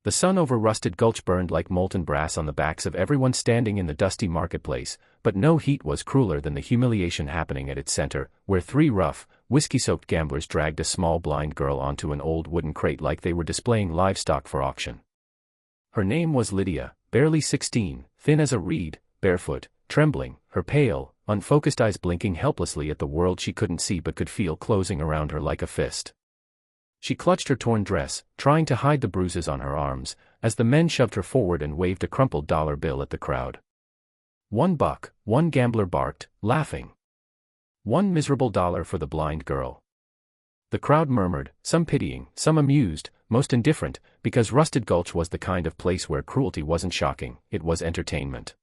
The sun over Rusted Gulch burned like molten brass on the backs of everyone standing in the dusty marketplace, but no heat was crueler than the humiliation happening at its center, where three rough, whiskey-soaked gamblers dragged a small blind girl onto an old wooden crate like they were displaying livestock for auction. Her name was Lydia, barely 16, thin as a reed, barefoot, trembling, her pale, unfocused eyes blinking helplessly at the world she couldn't see but could feel closing around her like a fist. She clutched her torn dress, trying to hide the bruises on her arms, as the men shoved her forward and waved a crumpled dollar bill at the crowd. $1, one gambler barked, laughing. $1 miserable dollar for the blind girl. The crowd murmured, some pitying, some amused, most indifferent, because Rusted Gulch was the kind of place where cruelty wasn't shocking, it was entertainment.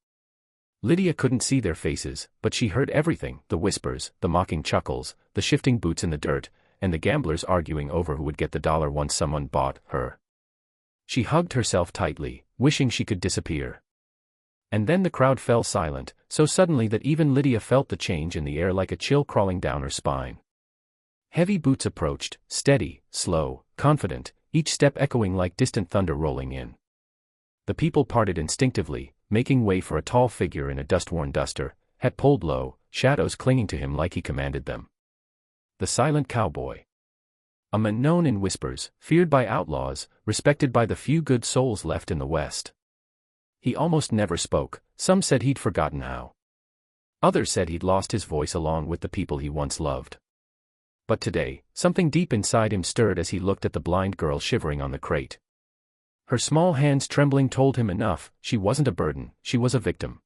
Lydia couldn't see their faces, but she heard everything, the whispers, the mocking chuckles, the shifting boots in the dirt, and the gamblers arguing over who would get the dollar once someone bought her. She hugged herself tightly, wishing she could disappear. And then the crowd fell silent, so suddenly that even Lydia felt the change in the air like a chill crawling down her spine. Heavy boots approached, steady, slow, confident, each step echoing like distant thunder rolling in. The people parted instinctively, making way for a tall figure in a dust-worn duster, hat pulled low, shadows clinging to him like he commanded them. The silent cowboy. A man known in whispers, feared by outlaws, respected by the few good souls left in the West. He almost never spoke, some said he'd forgotten how. Others said he'd lost his voice along with the people he once loved. But today, something deep inside him stirred as he looked at the blind girl shivering on the crate. Her small hands trembling told him enough, she wasn't a burden, she was a victim.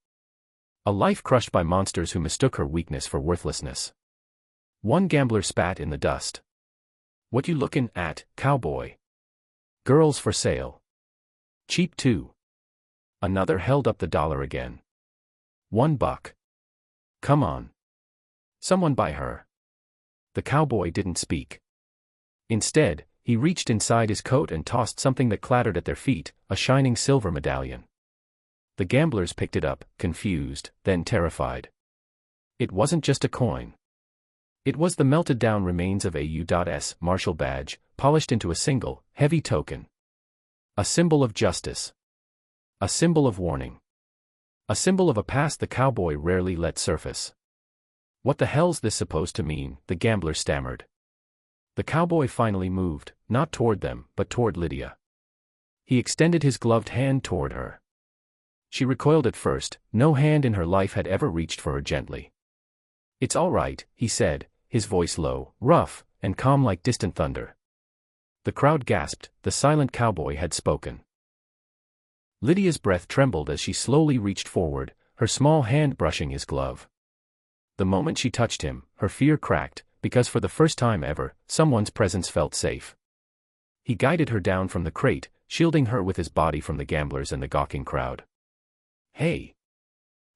A life crushed by monsters who mistook her weakness for worthlessness. One gambler spat in the dust. "What you lookin' at, cowboy? Girls for sale. Cheap too." Another held up the dollar again. $1. Come on. Someone buy her. The cowboy didn't speak. Instead, he reached inside his coat and tossed something that clattered at their feet, a shining silver medallion. The gamblers picked it up, confused, then terrified. It wasn't just a coin. It was the melted-down remains of a U.S. Marshal badge, polished into a single, heavy token. A symbol of justice. A symbol of warning. A symbol of a past the cowboy rarely let surface. "What the hell's this supposed to mean?" the gambler stammered. The cowboy finally moved, not toward them, but toward Lydia. He extended his gloved hand toward her. She recoiled at first, no hand in her life had ever reached for her gently. "It's all right," he said, his voice low, rough, and calm like distant thunder. The crowd gasped, the silent cowboy had spoken. Lydia's breath trembled as she slowly reached forward, her small hand brushing his glove. The moment she touched him, her fear cracked, because for the first time ever, someone's presence felt safe. He guided her down from the crate, shielding her with his body from the gamblers and the gawking crowd. "Hey!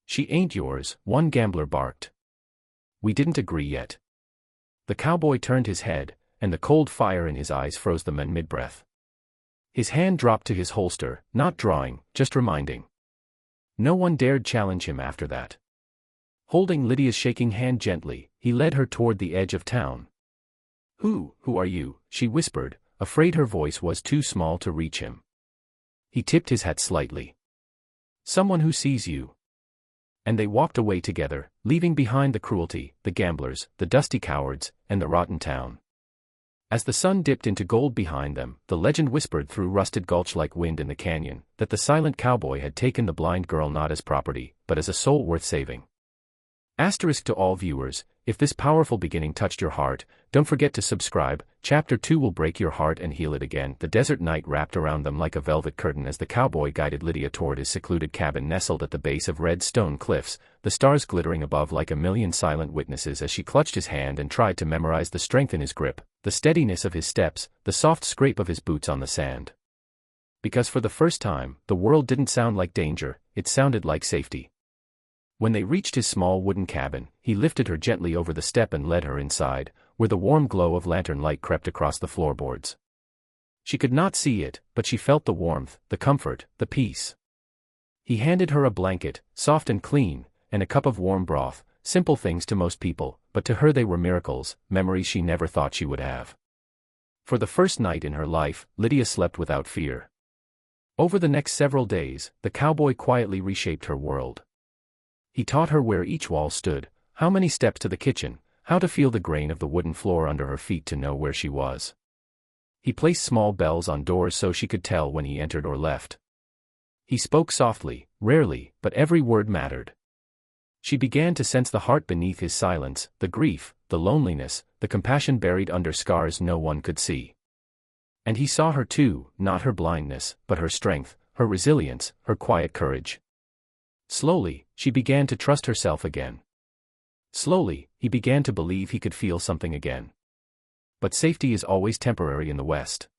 She ain't yours," one gambler barked. "We didn't agree yet." The cowboy turned his head, and the cold fire in his eyes froze the man mid-breath. His hand dropped to his holster, not drawing, just reminding. No one dared challenge him after that. Holding Lydia's shaking hand gently, he led her toward the edge of town. Who are you?" she whispered, afraid her voice was too small to reach him. He tipped his hat slightly. "Someone who sees you." And they walked away together, leaving behind the cruelty, the gamblers, the dusty cowards, and the rotten town. As the sun dipped into gold behind them, the legend whispered through Rusted Gulch like wind in the canyon, that the silent cowboy had taken the blind girl not as property, but as a soul worth saving. Asterisk to all viewers, if this powerful beginning touched your heart, don't forget to subscribe. Chapter 2 will break your heart and heal it again. The desert night wrapped around them like a velvet curtain as the cowboy guided Lydia toward his secluded cabin nestled at the base of red stone cliffs, the stars glittering above like a million silent witnesses as she clutched his hand and tried to memorize the strength in his grip, the steadiness of his steps, the soft scrape of his boots on the sand. Because for the first time, the world didn't sound like danger, it sounded like safety. When they reached his small wooden cabin, he lifted her gently over the step and led her inside, where the warm glow of lantern light crept across the floorboards. She could not see it, but she felt the warmth, the comfort, the peace. He handed her a blanket, soft and clean, and a cup of warm broth, simple things to most people, but to her they were miracles, memories she never thought she would have. For the first night in her life, Lydia slept without fear. Over the next several days, the cowboy quietly reshaped her world. He taught her where each wall stood, how many steps to the kitchen, how to feel the grain of the wooden floor under her feet to know where she was. He placed small bells on doors so she could tell when he entered or left. He spoke softly, rarely, but every word mattered. She began to sense the heart beneath his silence, the grief, the loneliness, the compassion buried under scars no one could see. And he saw her too, not her blindness, but her strength, her resilience, her quiet courage. Slowly, she began to trust herself again. Slowly, he began to believe he could feel something again. But safety is always temporary in the West.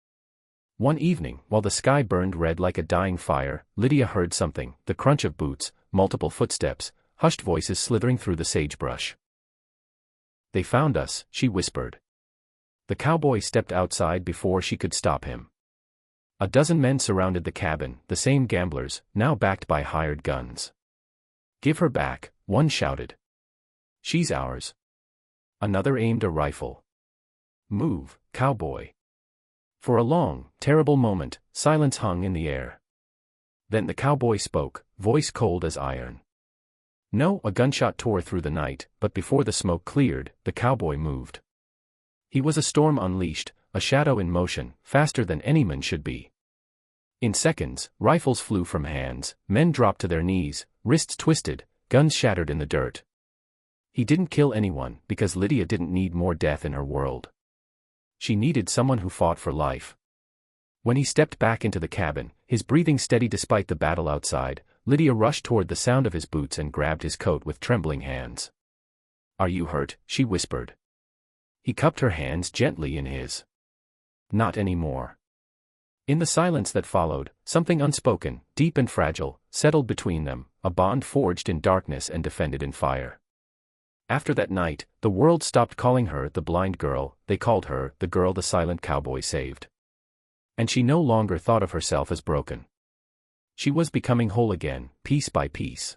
One evening, while the sky burned red like a dying fire, Lydia heard something, the crunch of boots, multiple footsteps, hushed voices slithering through the sagebrush. "They found us," she whispered. The cowboy stepped outside before she could stop him. A dozen men surrounded the cabin, the same gamblers, now backed by hired guns. "Give her back," one shouted. "She's ours." Another aimed a rifle. "Move, cowboy." For a long, terrible moment, silence hung in the air. Then the cowboy spoke, voice cold as iron. No, a gunshot tore through the night, but before the smoke cleared, the cowboy moved. He was a storm unleashed, a shadow in motion, faster than any man should be. In seconds, rifles flew from hands, men dropped to their knees, wrists twisted, guns shattered in the dirt. He didn't kill anyone, because Lydia didn't need more death in her world. She needed someone who fought for life. When he stepped back into the cabin, his breathing steady despite the battle outside, Lydia rushed toward the sound of his boots and grabbed his coat with trembling hands. "Are you hurt?" she whispered. He cupped her hands gently in his. "Not anymore." In the silence that followed, something unspoken, deep and fragile, settled between them, a bond forged in darkness and defended in fire. After that night, the world stopped calling her the blind girl, they called her the girl the silent cowboy saved. And she no longer thought of herself as broken. She was becoming whole again, piece by piece.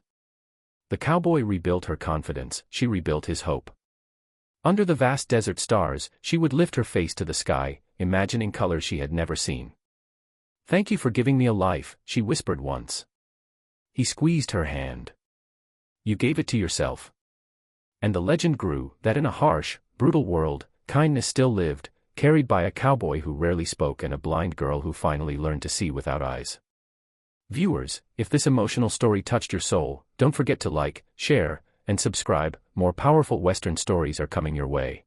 The cowboy rebuilt her confidence, she rebuilt his hope. Under the vast desert stars, she would lift her face to the sky, imagining colors she had never seen. "Thank you for giving me a life," she whispered once. He squeezed her hand. "You gave it to yourself." And the legend grew, that in a harsh, brutal world, kindness still lived, carried by a cowboy who rarely spoke and a blind girl who finally learned to see without eyes. Viewers, if this emotional story touched your soul, don't forget to like, share, and subscribe. More powerful Western stories are coming your way.